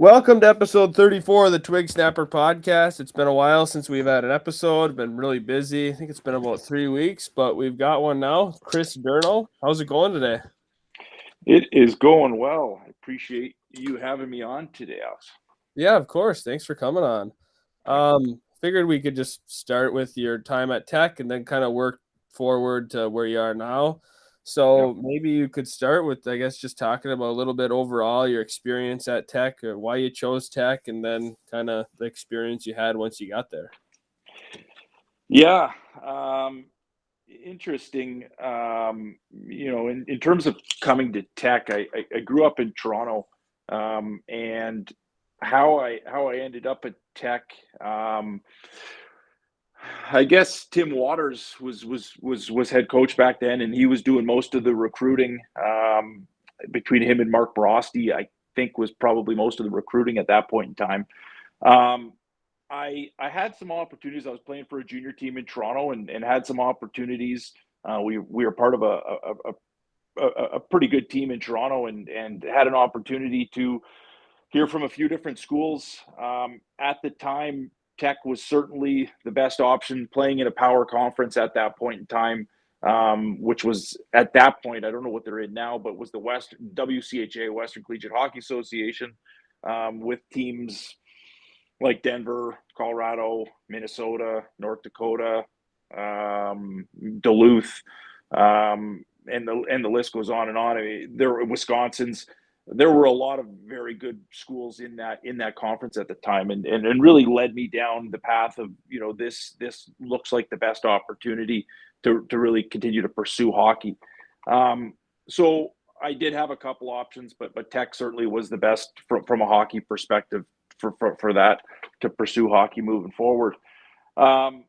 Welcome to episode 34 of the Twig Snapper Podcast. It's been a while since we've had an episode. Been really busy. I think it's been about 3 weeks, but we've got one now. Chris Durno, how's it going today? It is going well. I appreciate you having me on today, Alex. Yeah, of course. Thanks for coming on. Figured we could just start with your time at Tech and then kind of work forward to where you are now. So maybe you could start with, I guess, just talking about a little bit overall your experience at Tech, or why you chose Tech, and then kind of the experience you had once you got there. Yeah, interesting. In terms of coming to Tech, I grew up in Toronto, and how I ended up at Tech. I guess Tim Waters was head coach back then, and he was doing most of the recruiting. Between him and Mark Brosty, I think was probably most of the recruiting at that point in time. I had some opportunities. I was playing for a junior team in Toronto, and had some opportunities. We were part of a pretty good team in Toronto, and had an opportunity to hear from a few different schools. At the time, Tech was certainly the best option, playing in a power conference at that point in time, which was at that point, I don't know what they're in now, but was the WCHA, Western Collegiate Hockey Association, with teams like Denver, Colorado, Minnesota, North Dakota, Duluth, and the list goes on and on. I mean, there were Wisconsin's. There were a lot of very good schools in that conference at the time, and really led me down the path of, this looks like the best opportunity to really continue to pursue hockey. So I did have a couple options, but Tech certainly was the best from a hockey perspective for that, to pursue hockey moving forward. When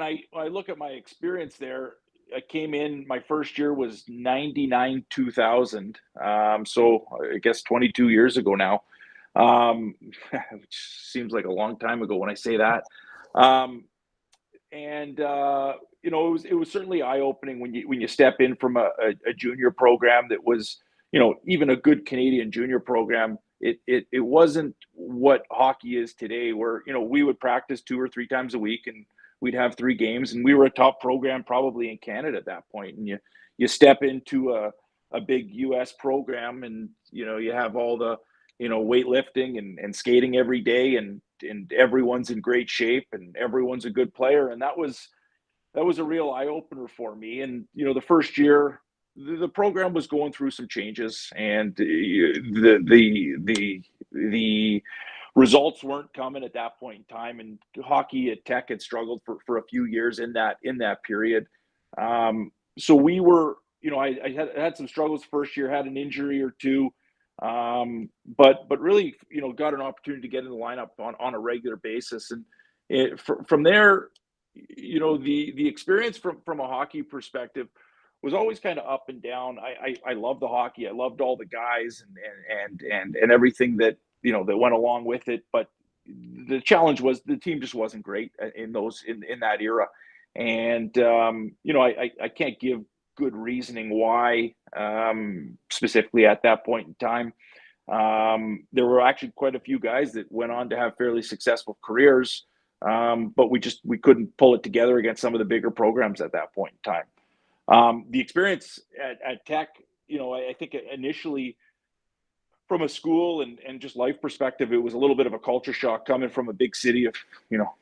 I look at my experience there, I came in, my first year was 99, 2000. So I guess 22 years ago now, which seems like a long time ago when I say that. It was certainly eye-opening when you step in from a junior program that was, even a good Canadian junior program. It wasn't what hockey is today, where, we would practice 2 or 3 times a week, and we'd have 3 games, and we were a top program probably in Canada at that point. And you step into a big US program, and, you have all the, weightlifting and skating every day, and everyone's in great shape, and everyone's a good player. And that was a real eye opener for me. And, the first year, the program was going through some changes, and the results weren't coming at that point in time, and hockey at Tech had struggled for a few years in that period. So we were, I had some struggles first year, had an injury or two, but really, got an opportunity to get in the lineup on a regular basis. And from there, the experience from a hockey perspective was always kind of up and down. I loved the hockey. I loved all the guys and everything that, that went along with it. But the challenge was the team just wasn't great in that era. And, I can't give good reasoning why, specifically at that point in time. There were actually quite a few guys that went on to have fairly successful careers. But we couldn't pull it together against some of the bigger programs at that point in time. The experience at Tech, I think initially, from a school and just life perspective, it was a little bit of a culture shock coming from a big city of,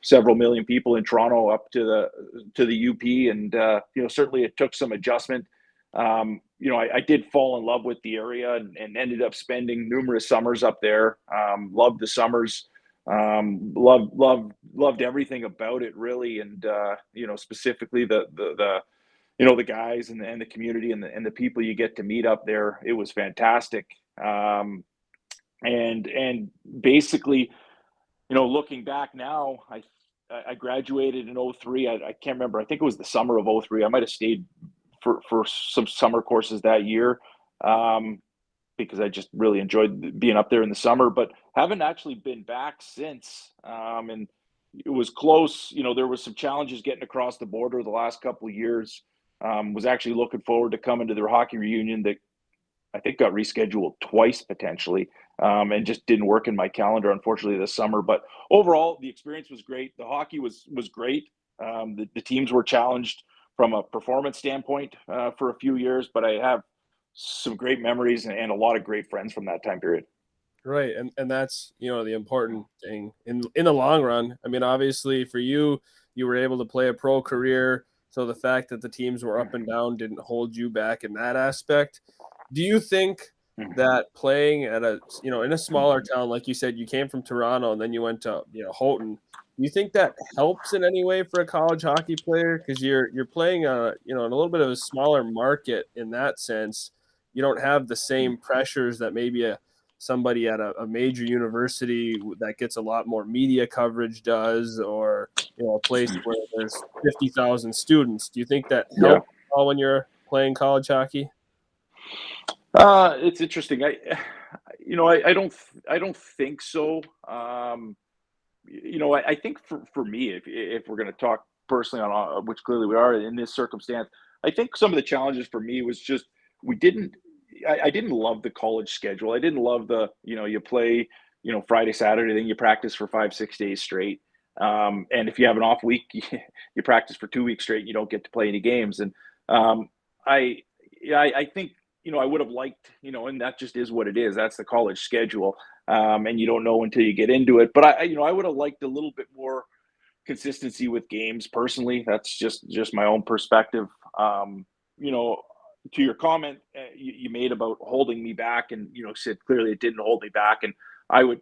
several million people in Toronto up to the UP. And, certainly it took some adjustment. I did fall in love with the area, and ended up spending numerous summers up there. Loved the summers. Loved everything about it, really. And, specifically the guys and the community and the people you get to meet up there. It was fantastic. And basically, looking back now, I graduated in 03. I can't remember. I think it was the summer of 03. I might have stayed for some summer courses that year, because I just really enjoyed being up there in the summer, but haven't actually been back since. And it was close. There was some challenges getting across the border the last couple of years. Was actually looking forward to coming to their hockey reunion that I think got rescheduled twice potentially, and just didn't work in my calendar, unfortunately, this summer. But overall, the experience was great. The hockey was great. The teams were challenged from a performance standpoint for a few years, but I have some great memories and a lot of great friends from that time period. Right. And that's, the important thing in the long run. I mean, obviously for you, you were able to play a pro career. So the fact that the teams were up and down didn't hold you back in that aspect. Do you think that playing at in a smaller town, like you said, you came from Toronto and then you went to, Houghton. Do you think that helps in any way for a college hockey player? Because you're playing in a little bit of a smaller market in that sense. You don't have the same pressures that maybe somebody at a major university that gets a lot more media coverage does, or a place where there's 50,000 students. Do you think that helps when you're playing college hockey? It's interesting. I don't think so. I think for me, if we're going to talk personally on which clearly we are in this circumstance, I think some of the challenges for me was just I didn't love the college schedule. I didn't love you play, Friday, Saturday, then you practice for 5-6 days straight. And if you have an off week, you practice for 2 weeks straight. And you don't get to play any games. And I think, I would have liked, and that just is what it is. That's the college schedule. And you don't know until you get into it. But I would have liked a little bit more consistency with games personally. That's just my own perspective. To your comment you made about holding me back, and said clearly it didn't hold me back, and I would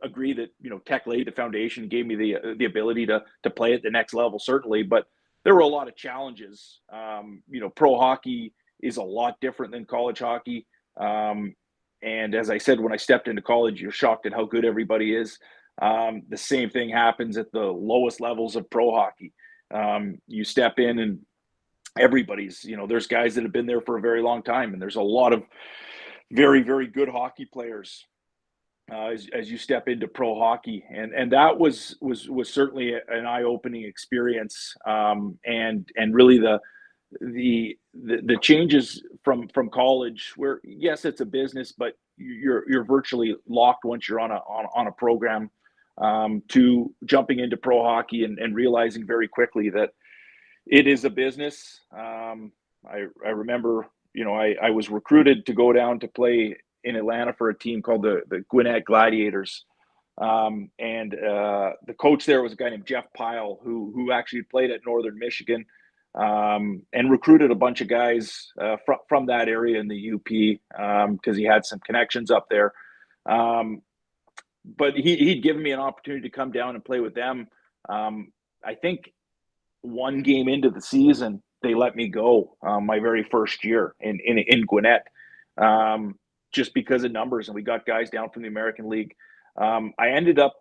agree that Tech laid the foundation, gave me the ability to play at the next level, certainly, but there were a lot of challenges. Pro hockey is a lot different than college hockey, and as I said, when I stepped into college, you're shocked at how good everybody is. The same thing happens at the lowest levels of pro hockey. You step in and everybody's, there's guys that have been there for a very long time, and there's a lot of very, very good hockey players as you step into pro hockey, and that was certainly an eye-opening experience, and really the changes from college, where yes, it's a business, but you're virtually locked once you're on a program, to jumping into pro hockey and realizing very quickly that it is a business. I remember, I was recruited to go down to play in Atlanta for a team called the Gwinnett Gladiators. And the coach there was a guy named Jeff Pyle, who actually played at Northern Michigan, and recruited a bunch of guys from that area in the UP, because he had some connections up there. But he'd given me an opportunity to come down and play with them. I think one game into the season, they let me go my very first year in Gwinnett, just because of numbers, and we got guys down from the American League. I ended up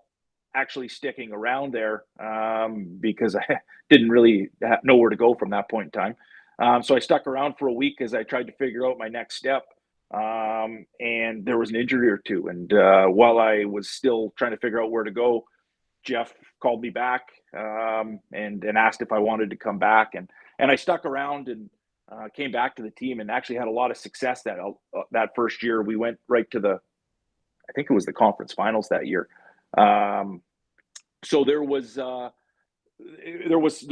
actually sticking around there because I didn't really know where to go from that point in time. So I stuck around for a week as I tried to figure out my next step. And there was an injury or two. And while I was still trying to figure out where to go, Jeff called me back and asked if I wanted to come back. And I stuck around and came back to the team, and actually had a lot of success that first year. We went right to I think it was the conference finals that year. So there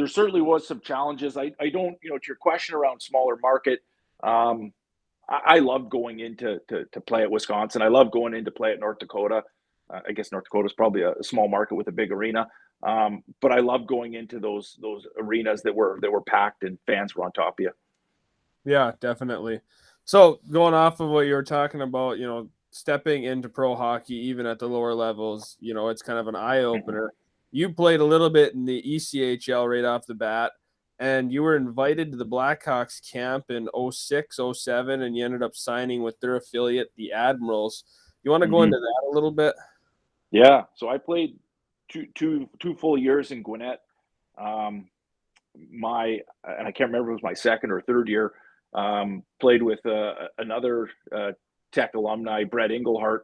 certainly was some challenges. I don't, to your question around smaller market, I love going into to play at Wisconsin. I love going in to play at North Dakota. I guess North Dakota is probably a small market with a big arena. But I love going into those arenas that were packed and fans were on top of you. Yeah, definitely. So going off of what you were talking about, stepping into pro hockey, even at the lower levels, it's kind of an eye opener. You played a little bit in the ECHL right off the bat, and you were invited to the Blackhawks camp in 06, 07, and you ended up signing with their affiliate, the Admirals. You want to go into that a little bit? Yeah. So I played two full years in Gwinnett. And I can't remember if it was my second or third year, played with another Tech alumni, Brett Engelhart.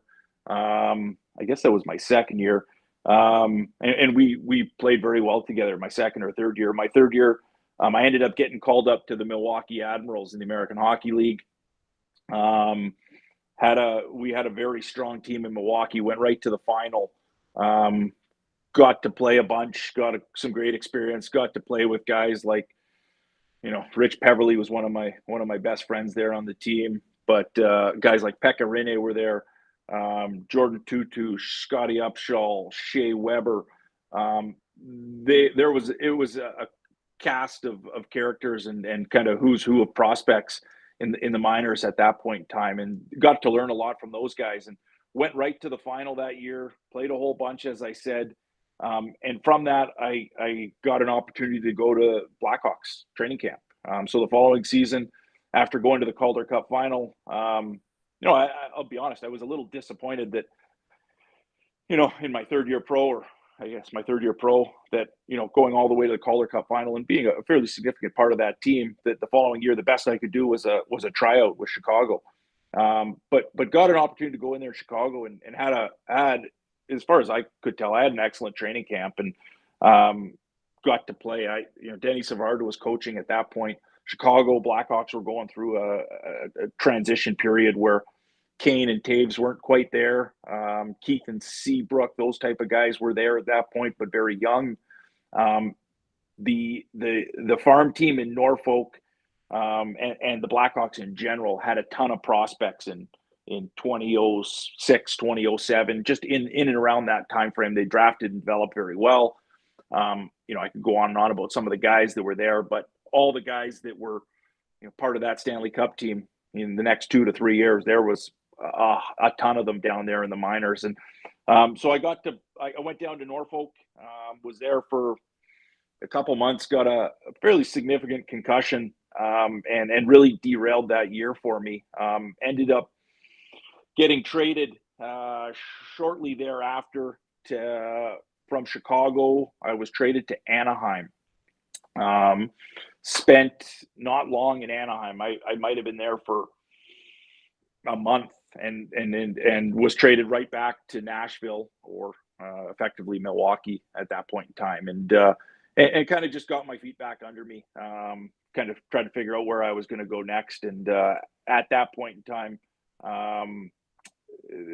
I guess that was my second year. And we played very well together my second or third year. My third year, I ended up getting called up to the Milwaukee Admirals in the American Hockey League. We had a very strong team in Milwaukee, went right to the final. Got to play a bunch, some great experience, got to play with guys like, Rich Peverly was one of my best friends there on the team, but guys like Pekka Rinne were there, Jordan Tutu, Scotty Upshall, Shea Weber. It was a cast of characters and kind of who's who of prospects in the minors at that point in time, and got to learn a lot from those guys, and went right to the final that year, played a whole bunch, as I said. And from that, I got an opportunity to go to Blackhawks training camp. So the following season, after going to the Calder Cup final, I'll be honest, I was a little disappointed that, in my third year pro, that, going all the way to the Calder Cup final and being a fairly significant part of that team, that the following year, the best I could do was a tryout with Chicago. But got an opportunity to go in there in Chicago and had, as far as I could tell, I had an excellent training camp and got to play. Denny Savard was coaching at that point. Chicago Blackhawks were going through a transition period where Kane and Taves weren't quite there. Keith and Seabrook, those type of guys were there at that point, but very young. The farm team in Norfolk and the Blackhawks in general had a ton of prospects in 2006, 2007, just in and around that time frame. They drafted and developed very well. I could go on and on about some of the guys that were there, but all the guys that were part of that Stanley Cup team in the next 2 to 3 years, there was a ton of them down there in the minors. And so I went down to Norfolk, was there for a couple months, got a fairly significant concussion, and really derailed that year for me. Ended up getting traded shortly thereafter from Chicago. I was traded to Anaheim. Spent not long in Anaheim. I might have been there for a month, and was traded right back to Nashville, or effectively Milwaukee at that point in time, and kind of just got my feet back under me. Kind of tried to figure out where I was going to go next, and at that point in time,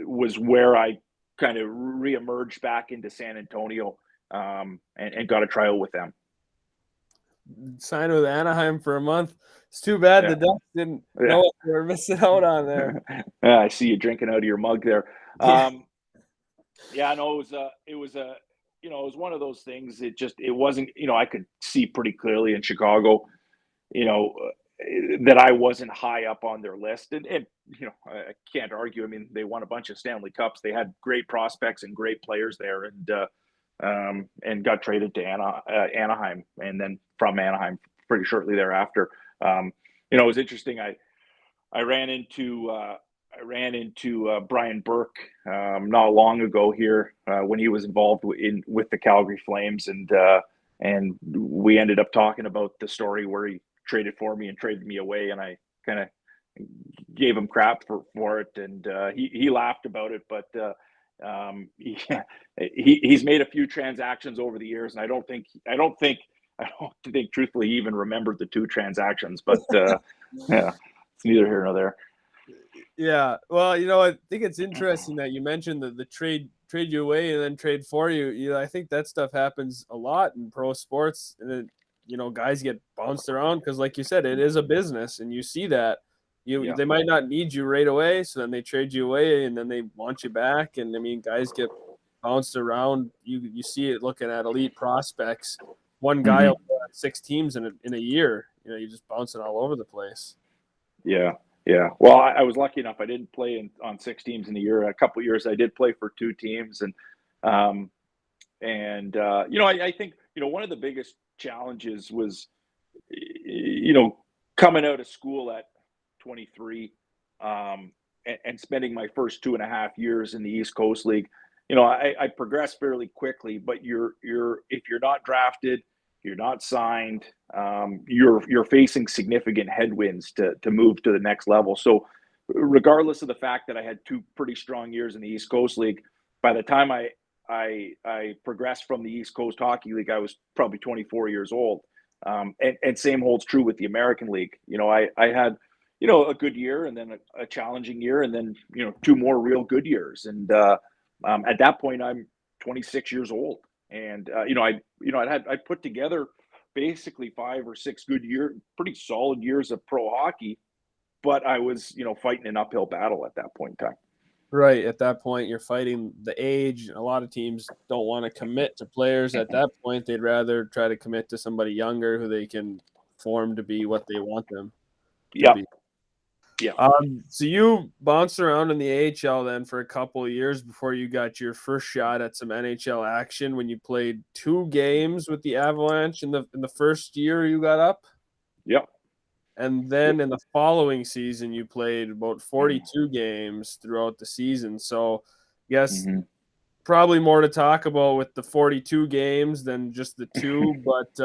was where I kind of reemerged back into San Antonio, and got a tryout with them. Signed with Anaheim for a month. It's too bad the Ducks didn't know what they were missing out on there. I see you drinking out of your mug there. It was one of those things. It wasn't, I could see pretty clearly in Chicago, that I wasn't high up on their list. And I can't argue. I mean, they won a bunch of Stanley Cups. They had great prospects and great players there, and got traded to Anaheim, and then from Anaheim pretty shortly thereafter. It was interesting. I ran into Brian Burke not long ago here when he was involved with the Calgary Flames, and we ended up talking about the story where he traded for me and traded me away, and I kind of gave him crap for it, and he laughed about it, but he's made a few transactions over the years, and I don't think truthfully he even remembered the 2 transactions, but it's neither here nor there. Yeah, well, I think it's interesting that you mentioned the trade you away and then trade for you. I think that stuff happens a lot in pro sports, and then guys get bounced around because, like you said, it is a business, and you see that they might not need you right away, so then they trade you away, and then they want you back, and I mean, guys get bounced around. You see it looking at elite prospects. One guy will play on 6 teams in a year. You're just bouncing all over the place. Yeah. Well, I was lucky enough. I didn't play on 6 teams in a year. A couple of years I did play for 2 teams, and I think one of the biggest challenges was coming out of school at 23, and spending my first 2.5 years in the East Coast League. I progressed fairly quickly, but if you're not drafted, you're not signed, you're facing significant headwinds to move to the next level. So regardless of the fact that I had 2 pretty strong years in the East Coast League, by the time I progressed from the East Coast Hockey League, I was probably 24 years old. And same holds true with the American League. I had a good year, and then a challenging year, and then, 2 more real good years. And at that point, I'm 26 years old. And, I put together basically 5 or 6 pretty solid years of pro hockey, but I was, fighting an uphill battle at that point in time. Right. At that point, you're fighting the age. A lot of teams don't want to commit to players at that point. They'd rather try to commit to somebody younger who they can form to be what they want them to be. Yeah. So you bounced around in the AHL then for a couple of years before you got your first shot at some NHL action when you played 2 games with the Avalanche in the first year you got up. Yep. And then in the following season, you played about 42 games throughout the season. So, yes, probably more to talk about with the 42 games than just the 2. But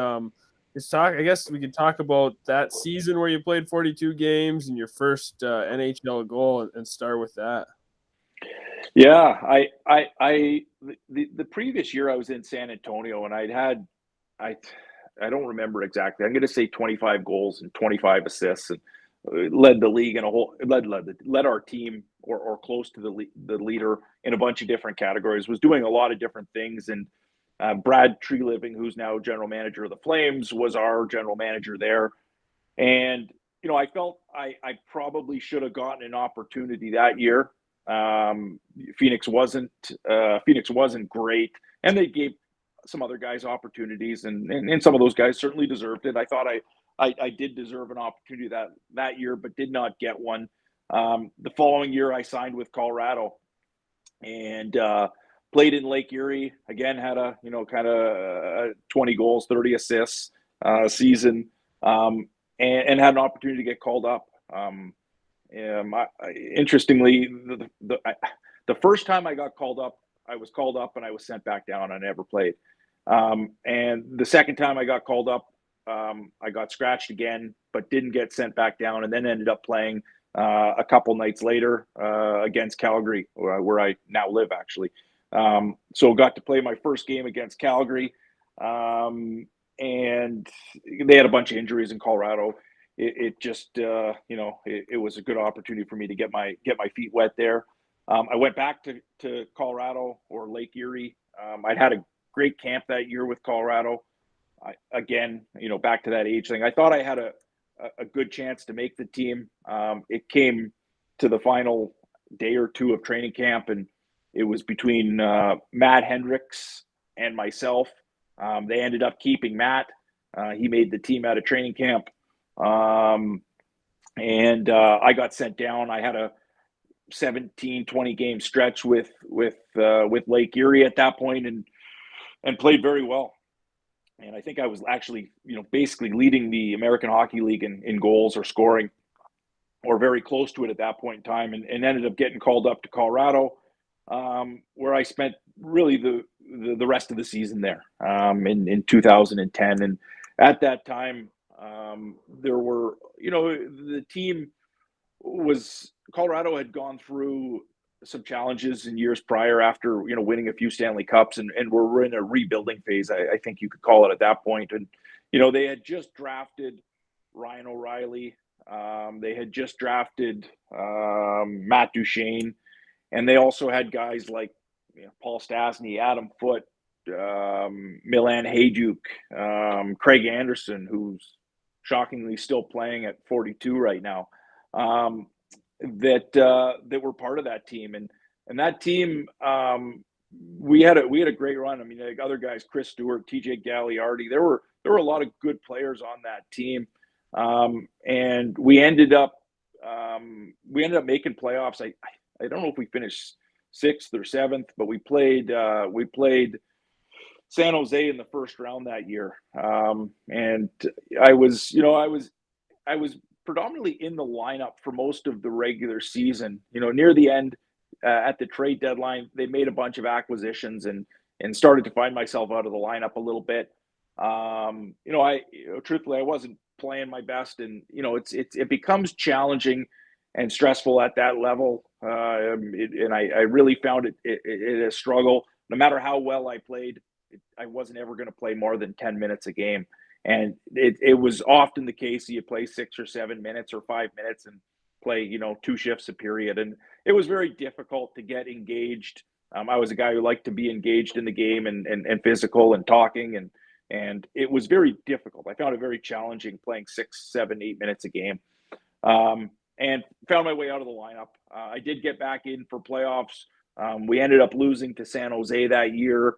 I guess we could talk about that season where you played 42 games and your first NHL goal and start with that. Yeah, the previous year I was in San Antonio, and I don't remember exactly. I'm going to say 25 goals and 25 assists, and led the league in led our team or close to the leader in a bunch of different categories. Was doing a lot of different things, and Brad Treliving, who's now general manager of the Flames, was our general manager there. And I felt I probably should have gotten an opportunity that year. Phoenix wasn't great, and they gave some other guys opportunities, and some of those guys certainly deserved it. I thought I did deserve an opportunity that year, but did not get one. The following year, I signed with Colorado, and played in Lake Erie. Again, had a kind of 20 goals, 30 assists season, and had an opportunity to get called up. Interestingly, the first time I got called up, I was called up and I was sent back down. I never played. And the second time I got called up, I got scratched again, but didn't get sent back down, and then ended up playing a couple nights later against Calgary, where I now live, actually. So got to play my first game against Calgary, and they had a bunch of injuries in Colorado. It just, it was a good opportunity for me to get my feet wet there. I went back to Colorado, or Lake Erie. I'd had a great camp that year with Colorado. Again, back to that age thing. I thought I had a good chance to make the team. It came to the final day or two of training camp, and it was between Matt Hendricks and myself. They ended up keeping Matt. He made the team out of training camp. And I got sent down. I had a 17-20 game stretch with Lake Erie at that point, and played very well. And I think I was actually, basically leading the American Hockey League in goals or scoring, or very close to it at that point in time, and ended up getting called up to Colorado, where I spent really the rest of the season there, in 2010. And at that time, there were, the team Colorado had gone through some challenges in years prior after, winning a few Stanley Cups, and we're in a rebuilding phase, I think you could call it at that point. And, they had just drafted Ryan O'Reilly. They had just drafted Matt Duchene, and they also had guys like Paul Stastny, Adam Foote, Milan Hajduk, Craig Anderson, who's shockingly still playing at 42 right now, that were part of that team. And that team, we had a great run. I mean, like other guys, Chris Stewart, TJ Gagliardi, there were a lot of good players on that team. And we ended up making playoffs. I don't know if we finished 6th or 7th, but we played San Jose in the first round that year. And I was predominantly in the lineup for most of the regular season. Near the end, at the trade deadline, they made a bunch of acquisitions and started to find myself out of the lineup a little bit. Truthfully, I wasn't playing my best, and it becomes challenging and stressful at that level. And I really found it a struggle. No matter how well I played, I wasn't ever going to play more than 10 minutes a game. And it was often the case that you play 6 or 7 minutes or 5 minutes and play, 2 shifts a period. And it was very difficult to get engaged. I was a guy who liked to be engaged in the game and physical and talking. And it was very difficult. I found it very challenging playing 6, 7, 8 minutes a game. And found my way out of the lineup. I did get back in for playoffs. We ended up losing to San Jose that year.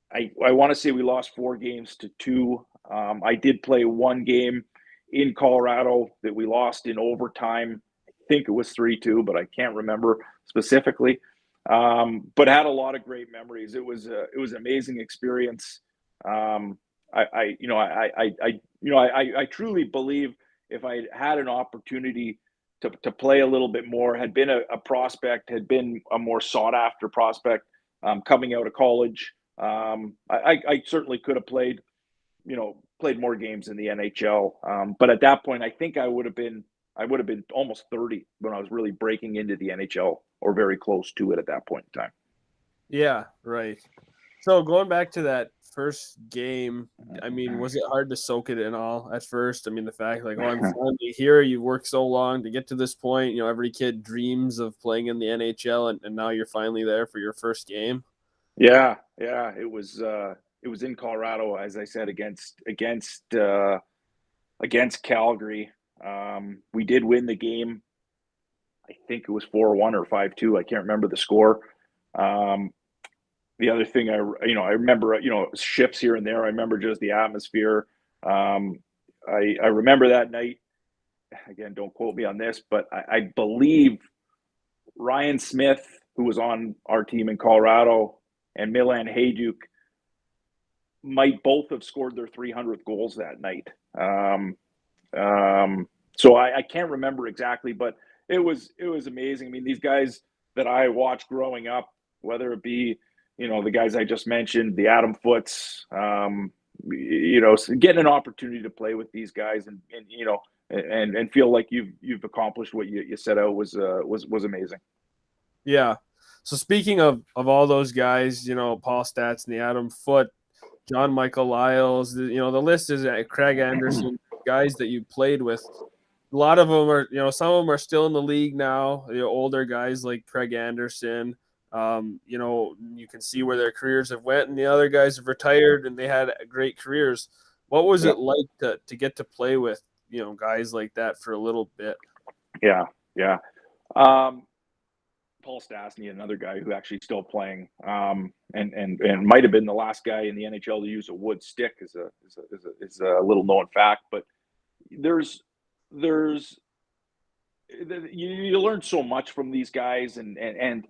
I want to say we lost 4 games to 2. I did play 1 game in Colorado that we lost in overtime. I think it was 3-2, but I can't remember specifically. But had a lot of great memories. It was an amazing experience. I truly believe if I had an opportunity to play a little bit more, had been a prospect, had been a more sought after prospect coming out of college, I certainly could have played more games in the NHL. But at that point, I think I would have been almost 30 when I was really breaking into the NHL, or very close to it at that point in time. Yeah, right. So going back to that first game, I mean, was it hard to soak it in all at first? I mean, the fact like, I'm finally here. You've worked so long to get to this point. Every kid dreams of playing in the NHL, and now you're finally there for your first game. Yeah. It was in Colorado, as I said, against Calgary. We did win the game. I think it was 4-1 or 5-2. I can't remember the score. The other thing I remember, shifts here and there. I remember just the atmosphere. I remember that night. Again, don't quote me on this, but I believe Ryan Smith, who was on our team in Colorado, and Milan Hajduk might both have scored their 300th goals that night. So I can't remember exactly, but it was amazing. I mean, these guys that I watched growing up, whether it be, the guys I just mentioned, the Adam Foots, getting an opportunity to play with these guys and feel like you've accomplished what you set out was amazing. Yeah. So speaking of all those guys, Paul Stastny, Adam Foote, John Michael Lyles, the list is Craig Anderson, guys that you played with. A lot of them are, some of them are still in the league now. Older guys like Craig Anderson. You can see where their careers have went, and the other guys have retired and they had great careers. What was it like to get to play with, guys like that for a little bit? Yeah. Paul Stastny, another guy who actually still playing, and might have been the last guy in the NHL to use a wood stick is a little known fact. But you learn so much from these guys, and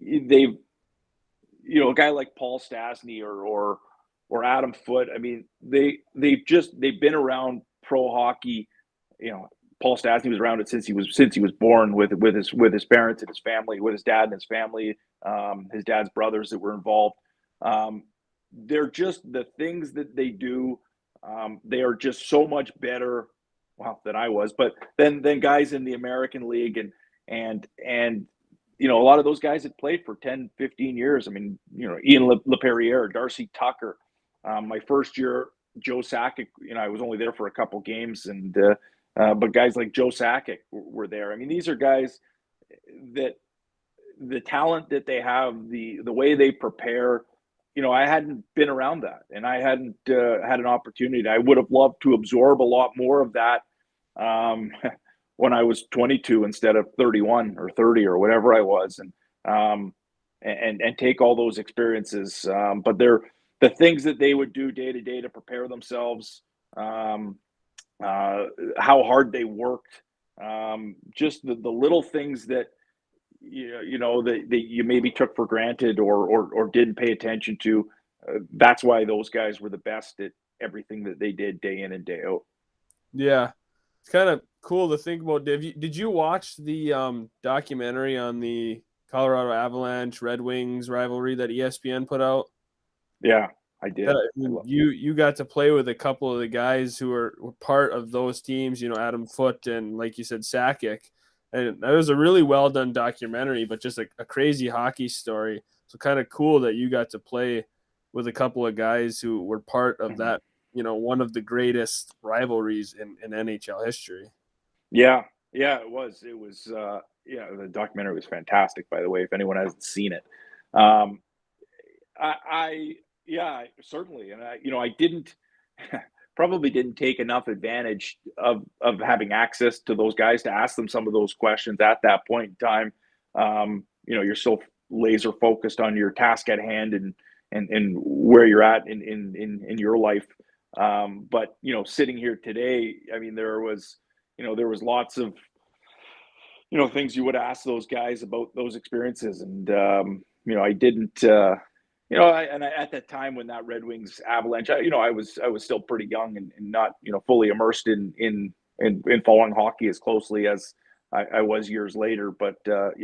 they've, a guy like Paul Stastny or Adam Foote. I mean, they've been around pro hockey. Paul Stastny was around it since he was born with his parents and his family, with his dad and his family, his dad's brothers that were involved. They're just the things that they do. They are just so much better, than I was, but then guys in the American League and a lot of those guys had played for 10, 15 years. I mean, Ian LePerriere, Darcy Tucker. My first year, Joe Sakic, I was only there for a couple games, and but guys like Joe Sakic were there. I mean, these are guys that the talent that they have, the way they prepare, I hadn't been around that, and I hadn't had an opportunity. I would have loved to absorb a lot more of that when I was 22 instead of 31 or 30 or whatever I was, and take all those experiences. But they're the things that they would do day to day to prepare themselves. How hard they worked, just the little things that that you maybe took for granted or didn't pay attention to. That's why those guys were the best at everything that they did day in and day out. Yeah, it's kind of cool to think about. Did you watch the documentary on the Colorado Avalanche Red Wings rivalry that ESPN put out? Yeah, I did. You got to play with a couple of the guys who were part of those teams, Adam Foote and, like you said, Sakic. And that was a really well done documentary, but just a crazy hockey story. So kind of cool that you got to play with a couple of guys who were part of that one of the greatest rivalries in NHL history. Yeah, it was. The documentary was fantastic, by the way, if anyone hasn't seen it. Yeah, certainly. And I didn't probably didn't take enough advantage of having access to those guys to ask them some of those questions at that point in time. You're so laser focused on your task at hand and where you're at in your life. But sitting here today, I mean, there was lots of things you would ask those guys about those experiences, and I didn't. At that time when that Red Wings Avalanche, I was still pretty young and not fully immersed in following hockey as closely as I was years later. But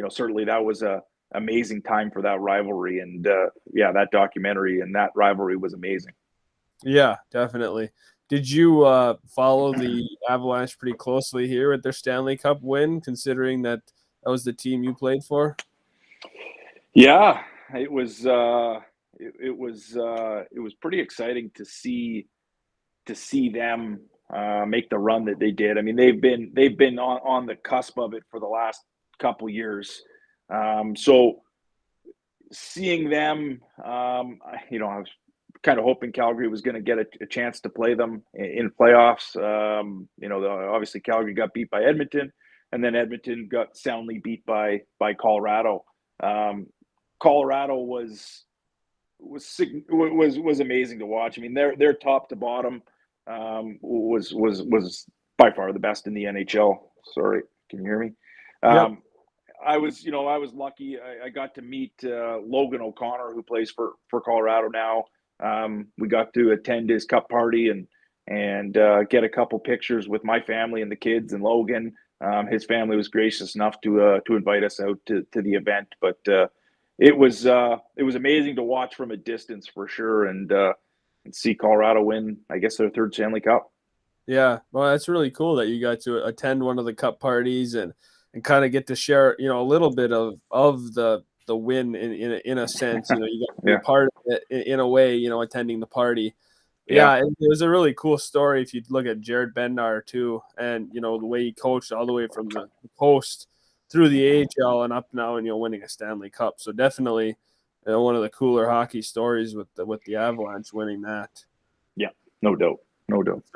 certainly that was a amazing time for that rivalry, and that documentary and that rivalry was amazing. Yeah, definitely. Did you follow the Avalanche pretty closely here with their Stanley Cup win, considering that was the team you played for? Yeah, it was. It was pretty exciting to see them make the run that they did. I mean, they've been on the cusp of it for the last couple years. So seeing them, I was kind of hoping Calgary was going to get a chance to play them in playoffs. Obviously Calgary got beat by Edmonton, and then Edmonton got soundly beat by Colorado. Colorado was amazing to watch. I mean, their top to bottom was by far the best in the NHL. Sorry, can you hear me? Yep. I was lucky. I got to meet Logan O'Connor, who plays for Colorado now. We got to attend his cup party and get a couple pictures with my family and the kids and Logan. His family was gracious enough to invite us out to the event, but it was amazing to watch from a distance for sure, and see Colorado win, I guess, their third Stanley Cup. Yeah, well, that's really cool that you got to attend one of the cup parties and kind of get to share, a little bit of the win in a sense. You got to be a part of it in a way, attending the party. Yeah, it was a really cool story if you look at Jared Bednar too, and the way he coached all the way from the coast through the AHL and up now, and winning a Stanley Cup. So definitely one of the cooler hockey stories with the Avalanche winning that. Yeah, no doubt.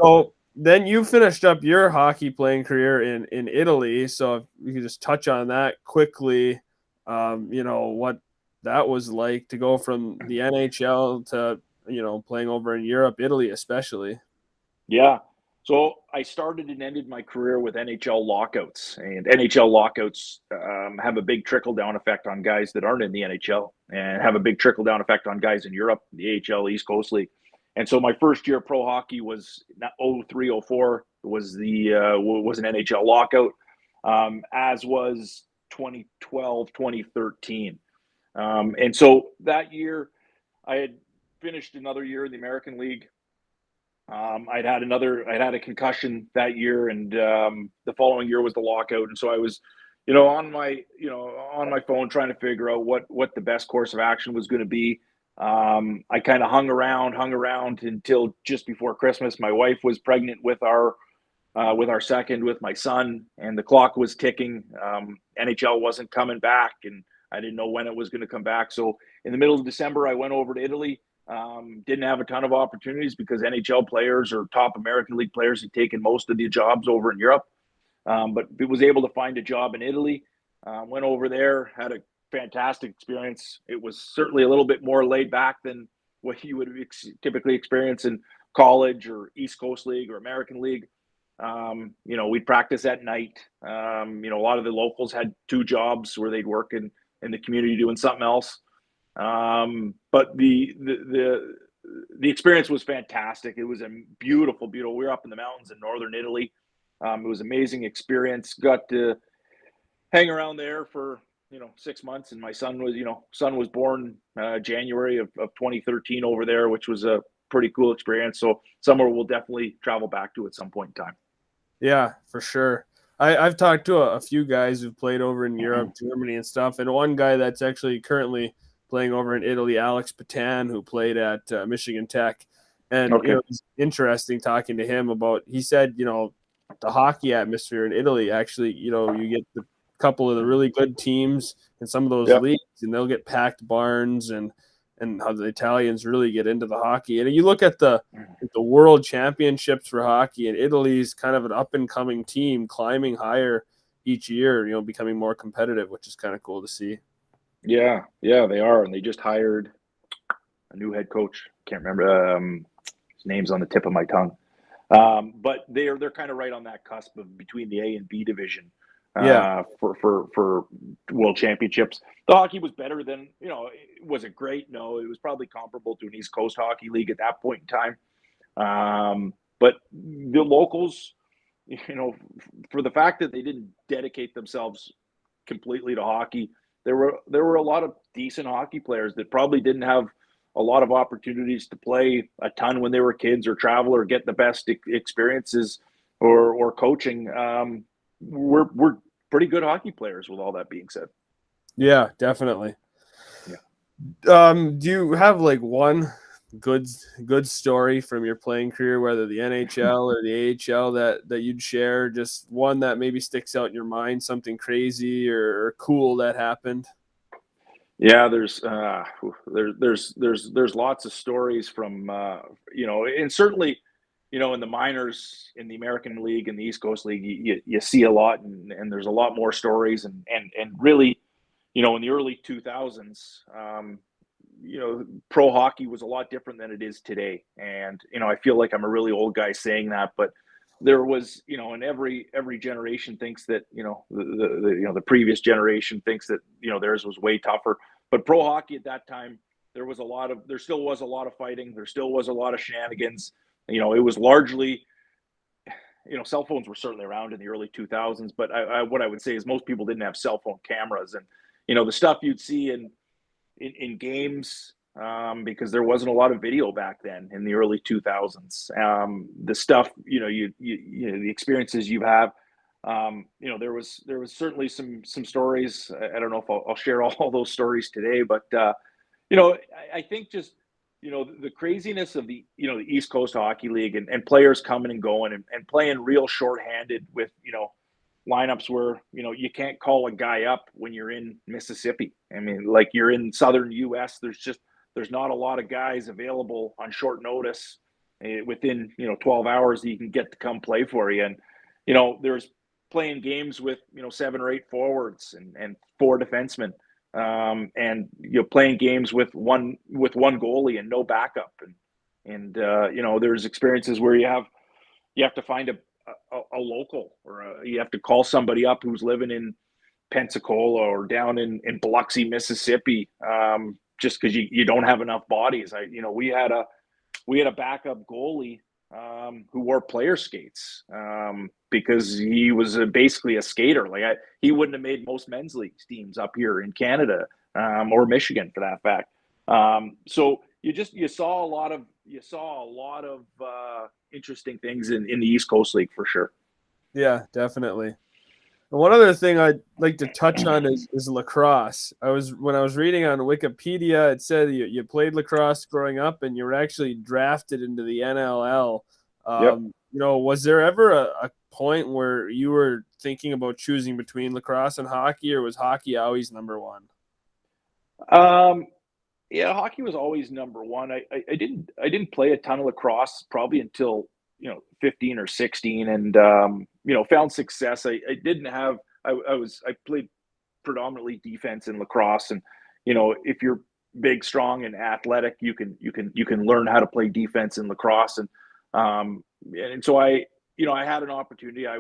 So then you finished up your hockey playing career in Italy. So if you could just touch on that quickly, what that was like to go from the NHL to playing over in Europe, Italy especially. Yeah. So I started and ended my career with NHL lockouts, and NHL lockouts have a big trickle-down effect on guys that aren't in the NHL, and have a big trickle-down effect on guys in Europe, the AHL, East Coast League. And so my first year of pro hockey was 03-04 was an NHL lockout, as was 2012-2013. And so that year I had finished another year in the American League. I'd had a concussion that year, and the following year was the lockout. And so I was, on my phone trying to figure out what the best course of action was going to be. I kind of hung around until just before Christmas. My wife was pregnant with our second, with my son, and the clock was ticking. NHL wasn't coming back, and I didn't know when it was going to come back. So in the middle of December, I went over to Italy. Didn't have a ton of opportunities because NHL players or top American League players had taken most of the jobs over in Europe. But was able to find a job in Italy. Went over there, had a fantastic experience. It was certainly a little bit more laid back than what you would typically experience in college or East Coast League or American League. We'd practice at night. A lot of the locals had two jobs where they'd work in the community doing something else. But the experience was fantastic. It was a beautiful. We were up in the mountains in northern Italy. It was an amazing experience. Got to hang around there for 6 months, and my son was born January of 2013 over there, which was a pretty cool experience. So somewhere we'll definitely travel back to at some point in time. Yeah, for sure. I've talked to a few guys who've played over in Europe, Germany and stuff, and one guy that's actually currently playing over in Italy, Alex Pera, who played at Michigan Tech. And Okay. it's interesting talking to him about. He said, the hockey atmosphere in Italy actually, you get the couple of the really good teams in some of those leagues, and they'll get packed barns, and how the Italians really get into the hockey. And you look at the World Championships for hockey, and Italy's kind of an up and coming team, climbing higher each year, becoming more competitive, which is kind of cool to see. Yeah, they are, and they just hired a new head coach. Can't remember his name's on the tip of my tongue, but they're kind of right on that cusp of between the A and B division. For World Championships, the hockey was better than was it great? No, it was probably comparable to an East Coast Hockey League at that point in time. But the locals, for the fact that they didn't dedicate themselves completely to hockey, there were a lot of decent hockey players that probably didn't have a lot of opportunities to play a ton when they were kids or travel or get the best experiences or coaching. We're pretty good hockey players with all that being said. Yeah, definitely. Yeah. Do you have like one good story from your playing career, whether the NHL or the AHL, that you'd share? Just one that maybe sticks out in your mind, something crazy or cool that happened? Yeah, there's lots of stories from and certainly, in the minors, in the American League and the East Coast League, you see a lot, and there's a lot more stories, and really, in the early 2000s, pro hockey was a lot different than it is today. And I feel like I'm a really old guy saying that, but there was, and every generation thinks that the previous generation thinks that theirs was way tougher. But pro hockey at that time, there still was a lot of fighting. There still was a lot of shenanigans. It was largely, cell phones were certainly around in the early 2000s, but what I would say is most people didn't have cell phone cameras, and the stuff you'd see in games, because there wasn't a lot of video back then in the early 2000s. The stuff, the experiences you have, there was certainly some stories. I don't know if I'll share all those stories today, but I think just the craziness of the the East Coast Hockey League, and players coming and going, and playing real shorthanded with lineups where you can't call a guy up when you're in Mississippi. I mean, like, you're in southern US, there's not a lot of guys available on short notice within 12 hours that you can get to come play for you. And there's playing games with 7 or 8 forwards and 4 defensemen, and playing games with one goalie and no backup, and there's experiences where you have to find a local, or you have to call somebody up who's living in Pensacola or down in Biloxi, Mississippi, just because you don't have enough bodies. We had a backup goalie who wore player skates because he was basically a skater. Like, he wouldn't have made most men's league teams up here in Canada, or Michigan for that fact. So you saw a lot of interesting things in the East Coast League for sure. Yeah, definitely. And one other thing I'd like to touch on is lacrosse. When I was reading on Wikipedia, it said you played lacrosse growing up, and you were actually drafted into the NLL. Yep. Was there ever a point where you were thinking about choosing between lacrosse and hockey, or was hockey always number one? Yeah, hockey was always number one. I didn't play a ton of lacrosse probably until 15 or 16, and found success. I played predominantly defense in lacrosse, and if you're big, strong, and athletic, you can learn how to play defense in lacrosse. And so I had an opportunity. I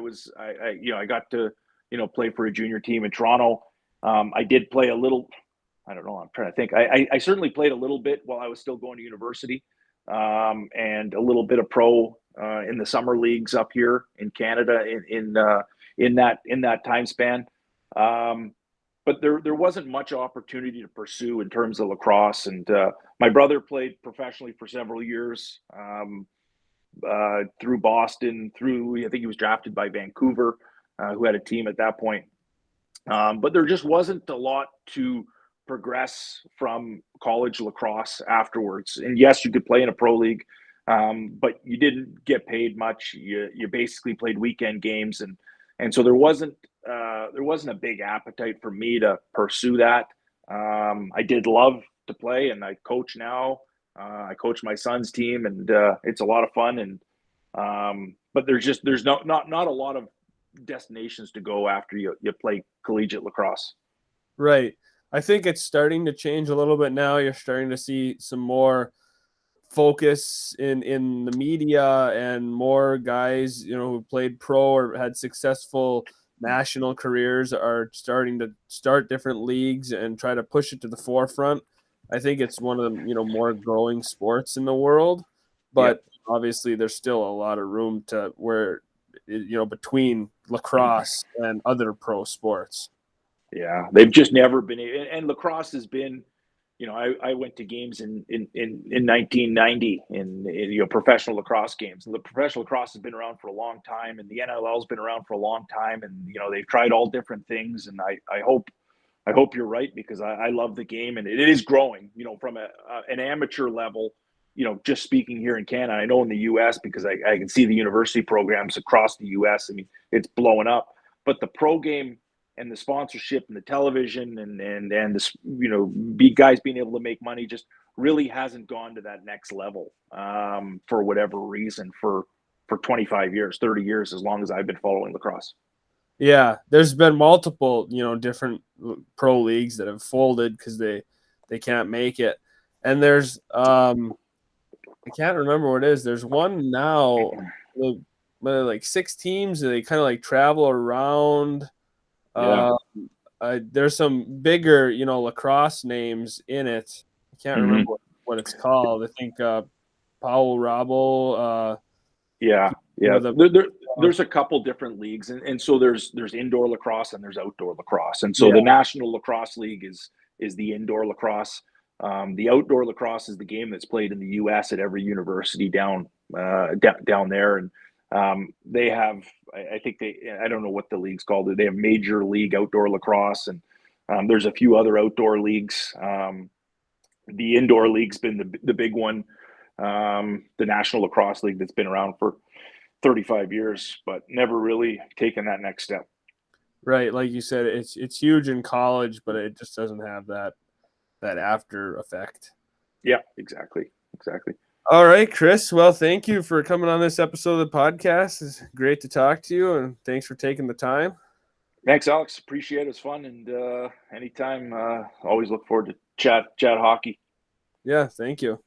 got to play for a junior team in Toronto. I did play a little. I don't know. I'm trying to think. I certainly played a little bit while I was still going to university, and a little bit of pro in the summer leagues up here in Canada in that time span. But there wasn't much opportunity to pursue in terms of lacrosse. And my brother played professionally for several years, through Boston, I think he was drafted by Vancouver, who had a team at that point. But there just wasn't a lot to progress from college lacrosse afterwards. And yes, you could play in a pro league, but you didn't get paid much. You basically played weekend games, and so there wasn't a big appetite for me to pursue that. I did love to play, and I coach now. I coach my son's team, and it's a lot of fun. And but there's not a lot of destinations to go after you play collegiate lacrosse. Right. I think it's starting to change a little bit now. You're starting to see some more focus in the media, and more guys, who played pro or had successful national careers are starting to start different leagues and try to push it to the forefront. I think it's one of the, more growing sports in the world, but obviously there's still a lot of room to where, between lacrosse and other pro sports. Yeah, they've just never been, and lacrosse has been, I went to games in 1990 in professional lacrosse games. And the professional lacrosse has been around for a long time, and the NLL has been around for a long time, and they've tried all different things. And I hope you're right, because I love the game, and it is growing. From an amateur level. Just speaking here in Canada, I know in the U.S., because I can see the university programs across the U.S. I mean, it's blowing up, but the pro game and the sponsorship and the television and this, guys being able to make money just really hasn't gone to that next level for whatever reason for 25 years, 30 years, as long as I've been following lacrosse. Yeah, there's been multiple, different pro leagues that have folded because they can't make it. And there's I can't remember what it is. There's one now, like 6 teams, and they kind of like travel around. Yeah. There's some bigger, lacrosse names in it. I can't remember what it's called. I think Powell Rabble. Yeah. There's a couple different leagues, and so there's indoor lacrosse and there's outdoor lacrosse, and so the National Lacrosse League is the indoor lacrosse. The outdoor lacrosse is the game that's played in the U.S. at every university down there, and they have, I think I don't know what the league's called. They have Major League Outdoor Lacrosse, and there's a few other outdoor leagues. The indoor league's been the big one, the National Lacrosse League, that's been around for 35 years, but never really taken that next step. Right, like you said, it's huge in college, but it just doesn't have that after effect. Yeah, exactly. All right, Chris. Well, thank you for coming on this episode of the podcast. It's great to talk to you, and thanks for taking the time. Thanks, Alex. Appreciate it. It's fun, and anytime. Always look forward to chat hockey. Yeah, thank you.